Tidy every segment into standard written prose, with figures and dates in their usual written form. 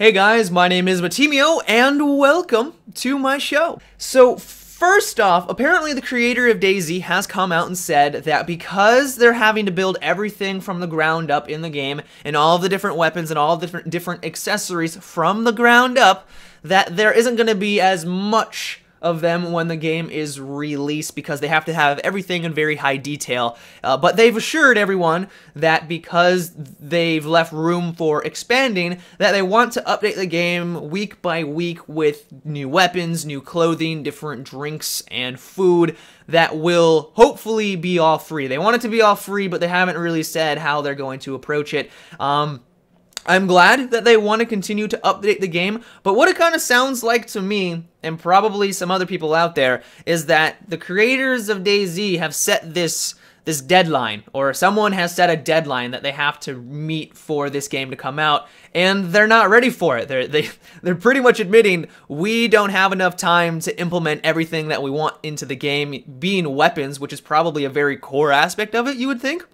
Hey guys, my name is Matimio, and welcome to my show. So first off, apparently the creator of DayZ has come out and said that because they're having to build everything from the ground up in the game, and all of the different weapons and all the different accessories from the ground up, that there isn't going to be as much of them when the game is released because they have to have everything in very high detail. But they've assured everyone that because they've left room for expanding, that they want to update the game week by week with new weapons, new clothing, different drinks, and food that will hopefully be all free. They want it to be all free, but they haven't really said how they're going to approach it. I'm glad that they want to continue to update the game, but what it kind of sounds like to me, and probably some other people out there, is that the creators of DayZ have set this deadline, or someone has set a deadline that they have to meet for this game to come out, and they're not ready for it. They're pretty much admitting, we don't have enough time to implement everything that we want into the game, being weapons, which is probably a very core aspect of it, you would think.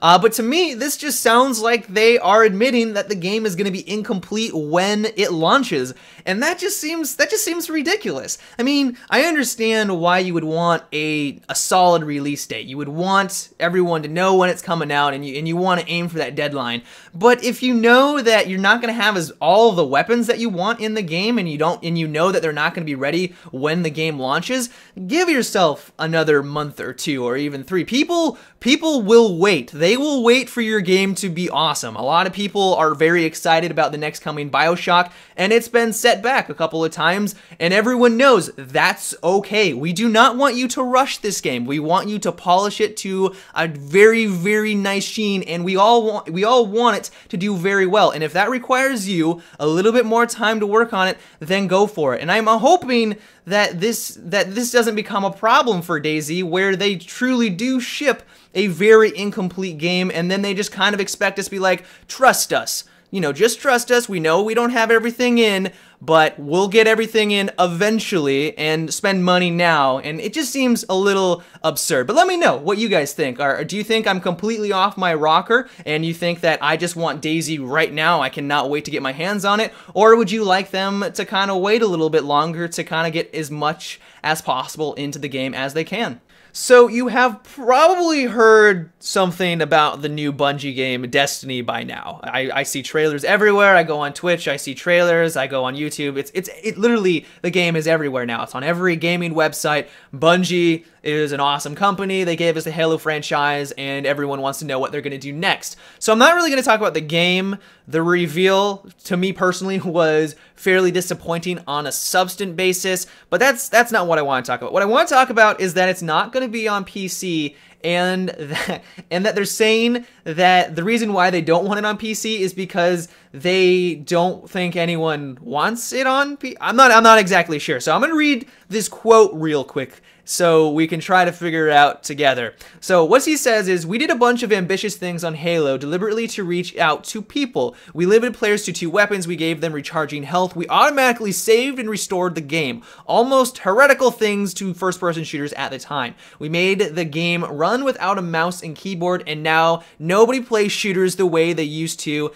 But to me, this just sounds like they are admitting that the game is going to be incomplete when it launches, and that just seems ridiculous. I mean, I understand why you would want a solid release date. You would want everyone to know when it's coming out, and you want to aim for that deadline. But if you know that you're not going to have all the weapons that you want in the game, and you know that they're not going to be ready when the game launches, give yourself another month or two, or even 3. People will wait. They will wait for your game to be awesome. A lot of people are very excited about the next coming BioShock, and it's been set back a couple of times, and everyone knows that's okay. We do not want you to rush this game. We want you to polish it to a very, very nice sheen, and we all want it to do very well. And if that requires you a little bit more time to work on it, then go for it. And I'm hoping that this doesn't become a problem for DayZ, where they truly do ship a very incomplete game, and then they just kind of expect us to be like, trust us. You know, just trust us. We know we don't have everything in, but we'll get everything in eventually and spend money now. And it just seems a little absurd. But let me know what you guys think. Or do you think I'm completely off my rocker and you think that I just want DayZ right now? I cannot wait to get my hands on it. Or would you like them to kind of wait a little bit longer to kind of get as much as possible into the game as they can? So you have probably heard something about the new Bungie game, Destiny, by now. I see trailers everywhere. I go on Twitch, I see trailers, I go on YouTube. It literally, the game is everywhere now. It's on every gaming website. Bungie is an awesome company. They gave us the Halo franchise, and everyone wants to know what they're going to do next. So I'm not really going to talk about the game. The reveal, to me personally, was fairly disappointing on a substance basis, but that's not what I want to talk about. What I want to talk about is that it's not going to be on PC, and that they're saying that the reason why they don't want it on PC is because they don't think anyone wants it on PC. I'm not exactly sure. So I'm going to read this quote real quick so we can try to figure it out together. So what he says is, we did a bunch of ambitious things on Halo deliberately to reach out to people. We limited players to 2 weapons, we gave them recharging health, we automatically saved and restored the game. Almost heretical things to first-person shooters at the time. We made the game run without a mouse and keyboard, and now nobody plays shooters the way they used to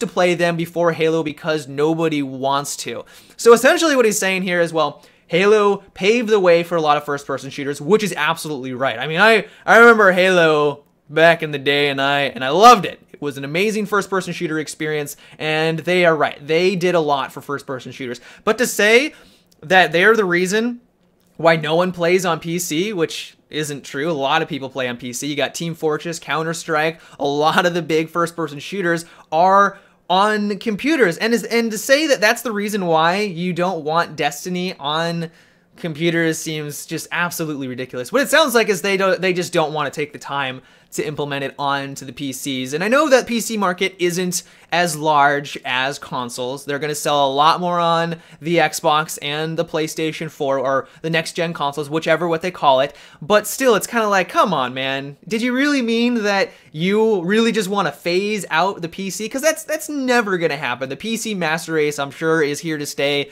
play them before Halo because nobody wants to. So essentially what he's saying here is, well, Halo paved the way for a lot of first-person shooters, which is absolutely right. I mean, I remember Halo back in the day, and I loved it. It was an amazing first-person shooter experience, and they are right. They did a lot for first-person shooters. But to say that they're the reason why no one plays on PC, which isn't true. A lot of people play on PC. You got Team Fortress, Counter-Strike. A lot of the big first-person shooters are on computers, and to say that that's the reason why you don't want Destiny on computers seems just absolutely ridiculous. What it sounds like is they just don't want to take the time to implement it onto the PCs. And I know that PC market isn't as large as consoles. They're going to sell a lot more on the Xbox and the PlayStation 4, or the next-gen consoles, whichever what they call it. But still, it's kind of like, come on, man. Did you really mean that you really just want to phase out the PC? Because that's never going to happen. The PC master race, I'm sure, is here to stay.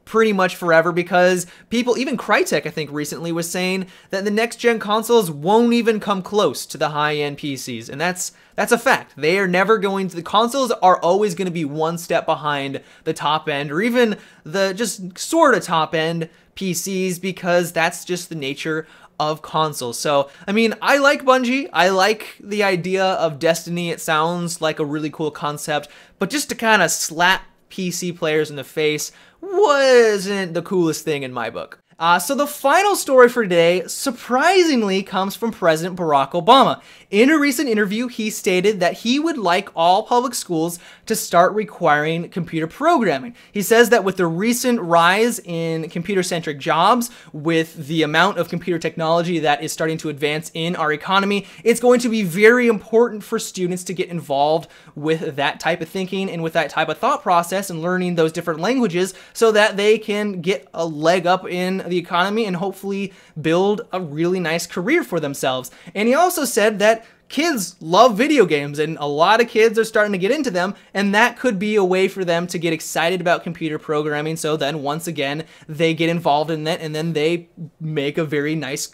pretty much forever, because people, even Crytek I think recently was saying that the next gen consoles won't even come close to the high-end PCs, and that's a fact. They are never going to, the consoles are always going to be one step behind the top end, or even the just sort of top end PCs, because that's just the nature of consoles. So, I mean, I like Bungie. I like the idea of Destiny. It sounds like a really cool concept, but just to kind of slap PC players in the face wasn't the coolest thing in my book. So the final story for today surprisingly comes from President Barack Obama. In a recent interview, he stated that he would like all public schools to start requiring computer programming. He says that with the recent rise in computer-centric jobs, with the amount of computer technology that is starting to advance in our economy, it's going to be very important for students to get involved with that type of thinking and with that type of thought process and learning those different languages so that they can get a leg up in the economy and hopefully build a really nice career for themselves. And he also said that kids love video games, and a lot of kids are starting to get into them, and that could be a way for them to get excited about computer programming, so then once again they get involved in it and then they make a very nice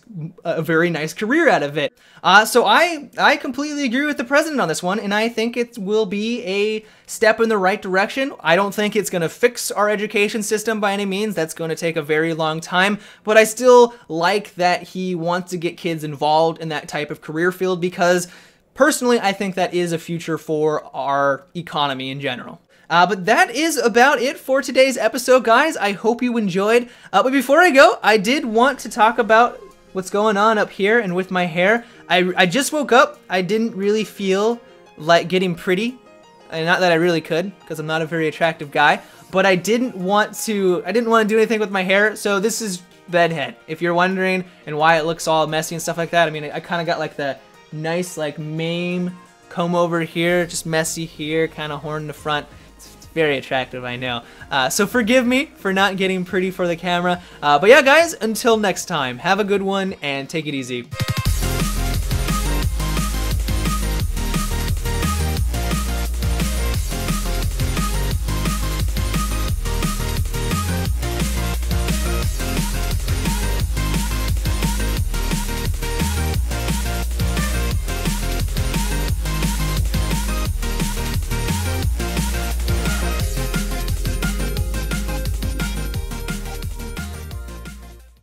career out of it. So I completely agree with the president on this one, and I think it will be a step in the right direction. I don't think it's going to fix our education system by any means. That's going to take a very long time, but I still like that he wants to get kids involved in that type of career field, because personally I think that is a future for our economy in general. But that is about it for today's episode, guys. I hope you enjoyed. But before I go, I did want to talk about what's going on up here and with my hair. I just woke up. I didn't really feel like getting pretty. And not that I really could, because I'm not a very attractive guy, but I didn't want to do anything with my hair, so this is bedhead. If you're wondering and why it looks all messy and stuff like that, I mean, I kind of got like the nice like mane comb over here, just messy here, kind of horn in the front. It's very attractive, I know. So forgive me for not getting pretty for the camera. But yeah, guys, until next time, have a good one and take it easy.